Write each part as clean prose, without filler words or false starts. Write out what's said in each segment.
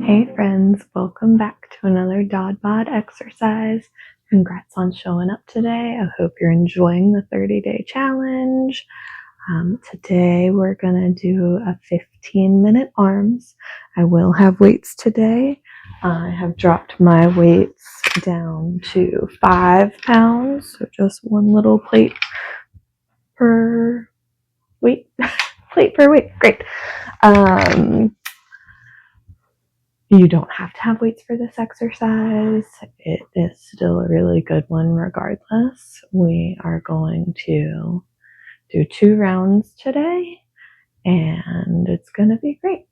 Hey friends, welcome back to another DoddBod exercise. Congrats on showing up today. I hope you're enjoying the 30-day challenge. Today we're gonna do a 15-minute arms. I will have weights today. I have dropped my weights down to 5 pounds, so just one little plate per week. Plate per week, great. You don't have to have weights for this exercise. It is still a really good one regardless. We are going to do 2 rounds today, and it's going to be great.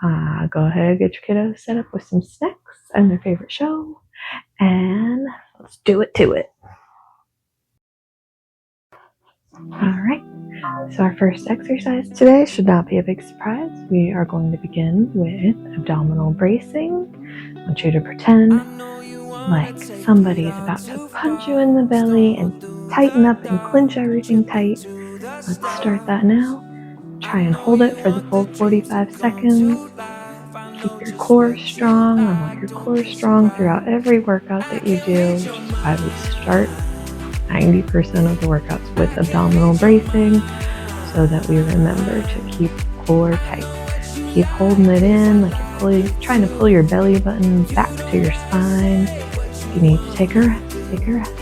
Go ahead, get your kiddos set up with some snacks and their favorite show, and let's do it to it. Alright, so our first exercise today should not be a big surprise. We are going to begin with abdominal bracing. I want you to pretend like somebody is about to punch you in the belly and tighten up and clench everything tight. Let's start that now. Try and hold it for the full 45 seconds. Keep your core strong. I want your core strong throughout every workout that you do, which is why we start 90% of the workouts with abdominal bracing, so that we remember to keep core tight. Keep holding it in like you're trying to pull your belly button back to your spine. If you need to take a rest, take a rest.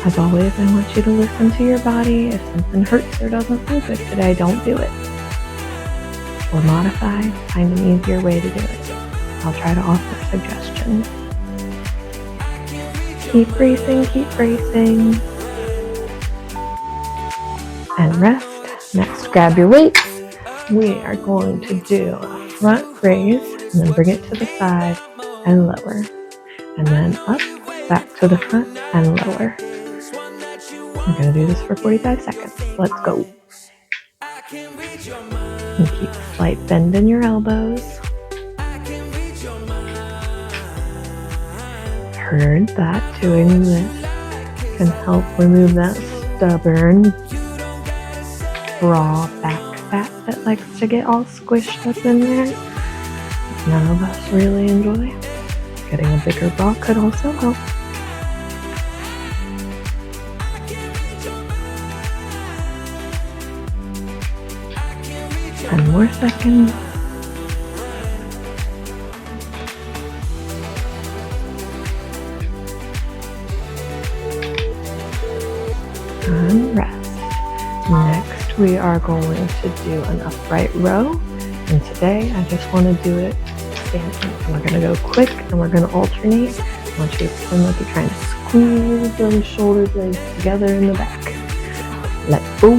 As always, I want you to listen to your body. If something hurts or doesn't feel good today, don't do it. Or modify, find an easier way to do it. I'll try to offer suggestions. Keep bracing, keep bracing. And rest. Next, grab your weights. We are going to do a front raise, and then bring it to the side and lower. And then up, back to the front and lower. We're going to do this for 45 seconds. Let's go. And keep a slight bend in your elbows. Heard that doing this can help remove that stubborn raw back fat that likes to get all squished up in there. None of us really enjoy. Getting a bigger bra could also help. 10 more seconds. And rest. Next, we are going to do an upright row. And today, I just want to do it standing. And we're going to go quick, and we're going to alternate. I want you to pretend like you're trying to squeeze those shoulder blades together in the back. Let go.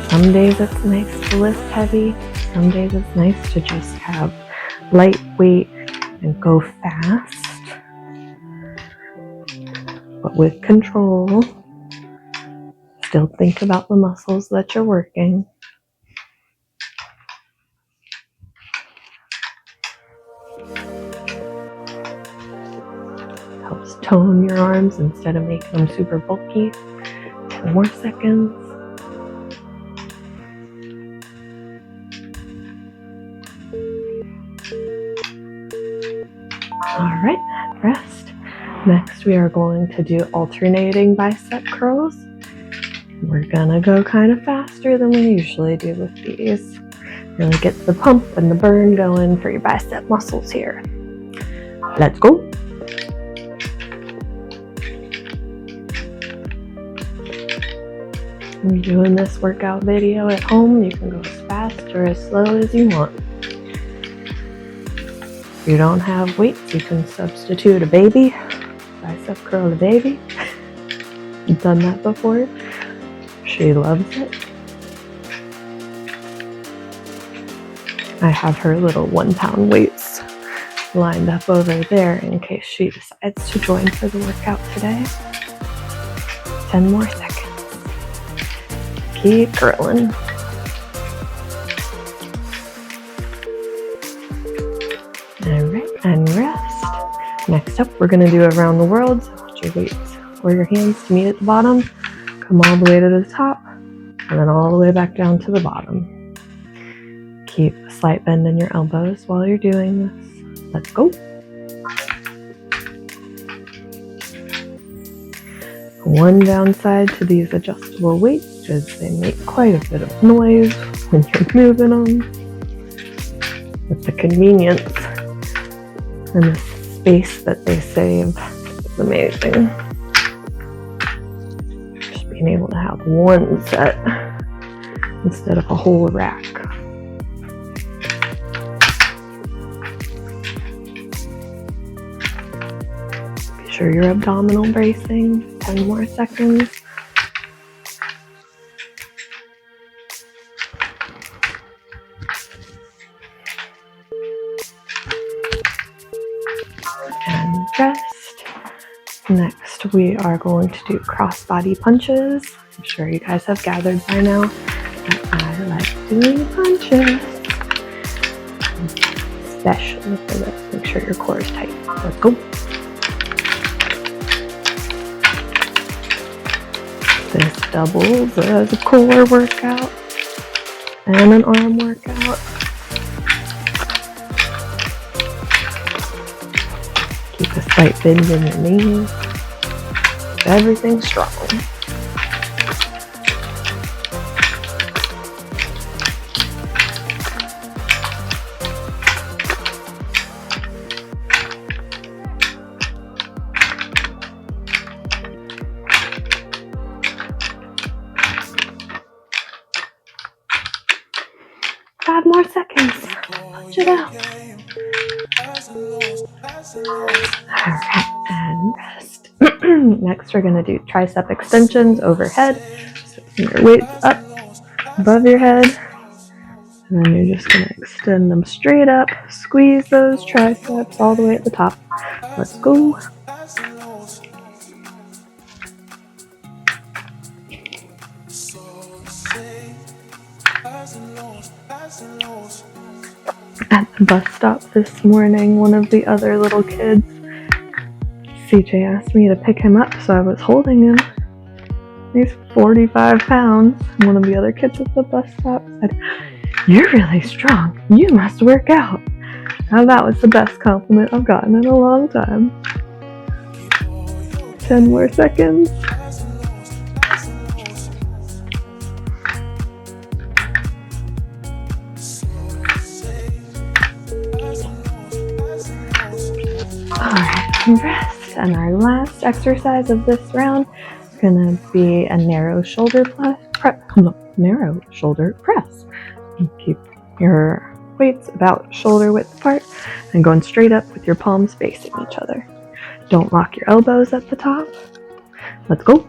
Some days it's nice to lift heavy. Some days it's nice to just have light weight and go fast, but with control. Still think about the muscles that you're working. Helps tone your arms instead of making them super bulky. 10 more seconds. Alright, rest. Next, we are going to do alternating bicep curls. We're gonna go kind of faster than we usually do with these. Really get the pump and the burn going for your bicep muscles here. Let's go. You're doing this workout video at home. You can go as fast or as slow as you want. If you don't have weights, you can substitute a baby. Bicep curl a baby. I've done that before. She loves it. I have her little 1-pound weights lined up over there in case she decides to join for the workout today. 10 more seconds. Keep curling. Alright, and rest. Next up, we're going to do around the world. So put your weights or your hands to meet at the bottom. Come all the way to the top, and then all the way back down to the bottom. Keep a slight bend in your elbows while you're doing this. Let's go. One downside to these adjustable weights is they make quite a bit of noise when you're moving them. But the convenience and the space that they save is amazing. Just being able to have one set instead of a whole rack. Be sure you're abdominal bracing. 10 more seconds. And rest. Next, we are going to do cross-body punches. I'm sure you guys have gathered by now that I like doing punches. Especially for this. Make sure your core is tight. Let's go. This doubles as a core workout and an arm workout. Keep a slight bend in your knees. Keep everything strong. Five more seconds. Punch it out. Alright, and rest. Next, we're going to do tricep extensions overhead. So your weights up above your head. And then you're just going to extend them straight up. Squeeze those triceps all the way at the top. Let's go. At the bus stop this morning, one of the other little kids, CJ asked me to pick him up, so I was holding him. He's 45 pounds. One of the other kids at the bus stop said, "You're really strong. You must work out." And that was the best compliment I've gotten in a long time. 10 more seconds. Alright, rest. And our last exercise of this round is going to be a narrow shoulder press. You keep your weights about shoulder width apart and going straight up with your palms facing each other. Don't lock your elbows at the top. Let's go.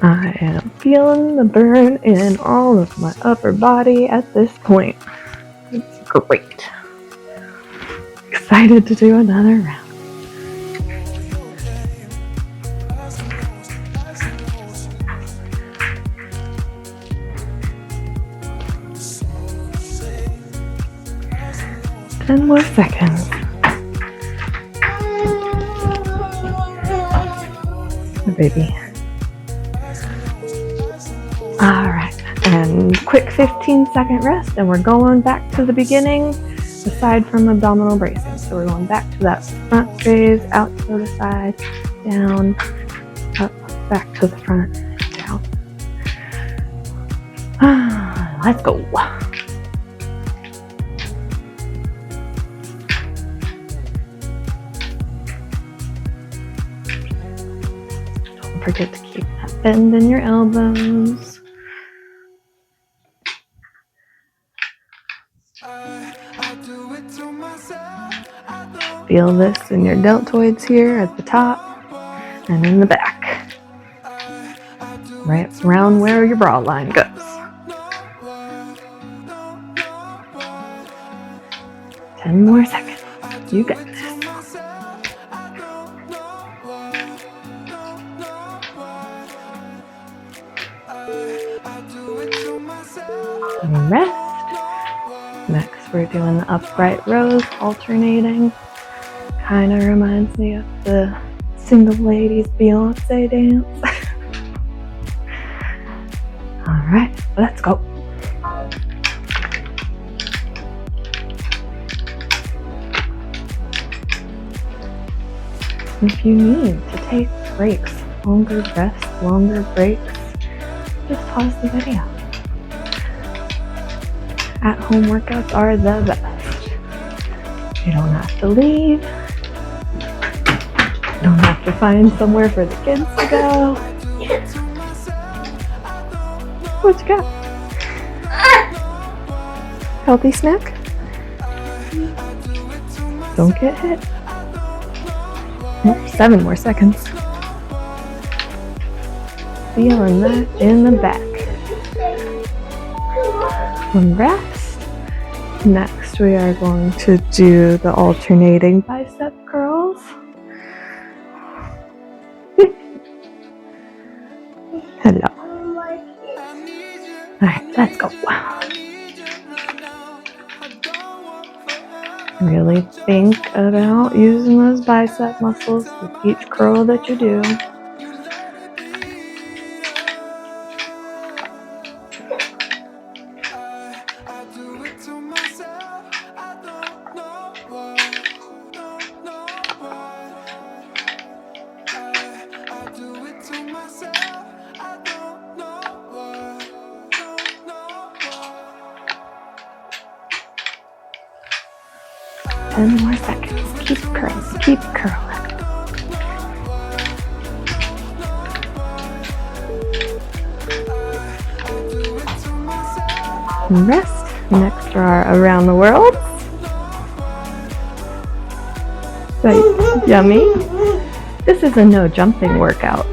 I am feeling the burn in all of my upper body at this point. It's great. Excited to do another round. Ten more seconds. Oh, baby. Alright, and quick 15-second rest, and we're going back to the beginning, aside from abdominal bracing. So we're going back to that front phase, out to the side, down, up, back to the front, down. Let's go. Don't forget to keep that bend in your elbows. Feel this in your deltoids here at the top and in the back. Right around where your bra line goes. Ten more seconds. You got this. And rest. Next, we're doing the upright rows, alternating. Kind of reminds me of the Single Ladies Beyonce dance. Alright, let's go. If you need to take breaks, longer rests, longer breaks, just pause the video. At-home workouts are the best. You don't have to leave. You don't have to find somewhere for the kids to go. What you got? Healthy snack? Don't get hit. 7 more seconds. Feeling that in the back. One rest. Next we are going to do the alternating bicep curls. Hello. Alright, let's go. Really think about using those bicep muscles with each curl that you do. Ten more seconds. Keep curling. Keep curling. Rest. Next are around the world. Right. Yummy. This is a no jumping workout.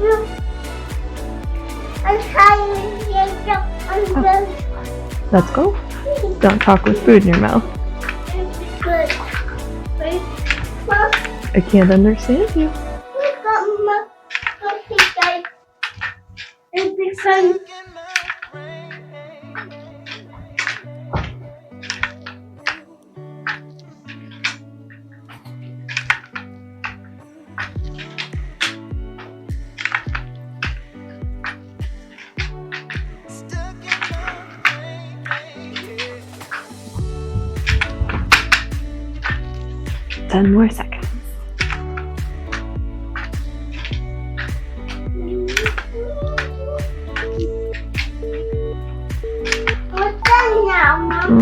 Oh. Let's go. Don't talk with food in your mouth. I can't understand you. 10 more seconds.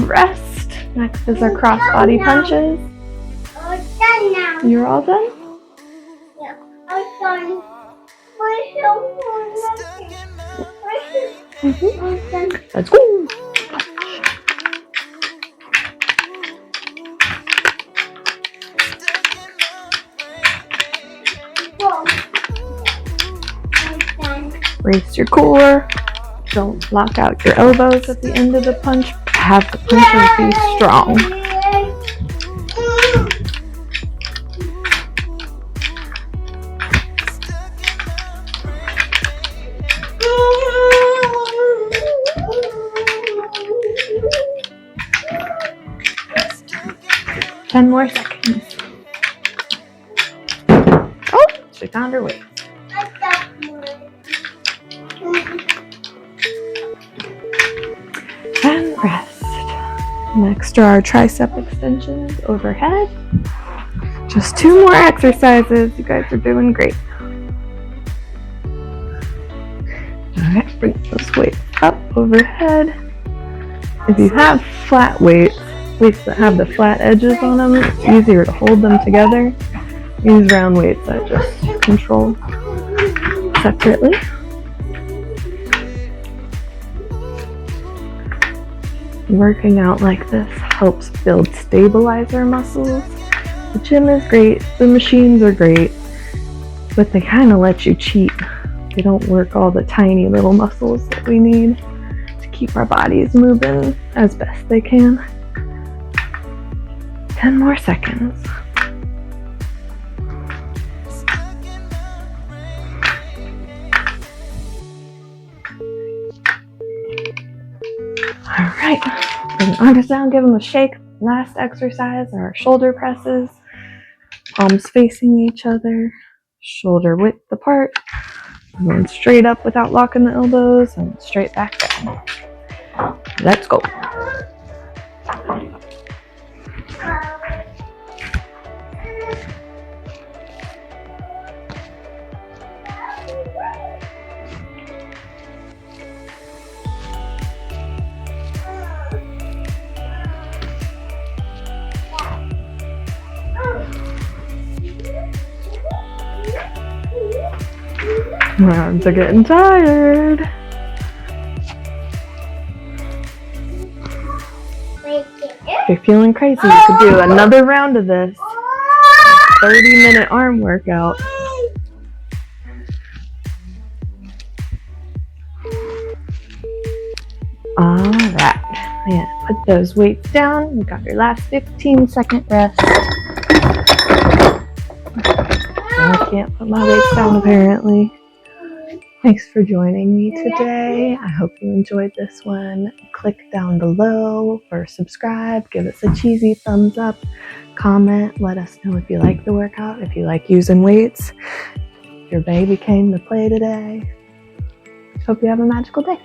Rest. Next is our cross-body punches. You're all done? Yeah, I'm done. Let's go. Brace your core. Don't lock out your elbows at the end of the punch. Have the punches be strong. Ten more seconds. Oh, she found her weight. And rest. Next are our tricep extensions overhead. Just 2 more exercises. You guys are doing great. Alright, bring those weights up overhead. If you have flat weights that have the flat edges on them, it's easier to hold them together. Use round weights that just control separately. Working out like this helps build stabilizer muscles. The gym is great, the machines are great, but they kind of let you cheat. They don't work all the tiny little muscles that we need to keep our bodies moving as best they can. 10 more seconds. Alright, bring the arms down, give them a shake. Last exercise are our shoulder presses. Palms facing each other, shoulder width apart. Going straight up without locking the elbows and straight back down. Let's go. My arms are getting tired. If you're feeling crazy, you could do another round of this 30-minute arm workout. Alright, yeah, put those weights down. You got your last 15-second rest. I can't put my weights down apparently. Thanks for joining me today. I hope you enjoyed this one. Click down below or subscribe. Give us a cheesy thumbs up. Comment. Let us know if you like the workout, if you like using weights. Your baby came to play today. Hope you have a magical day.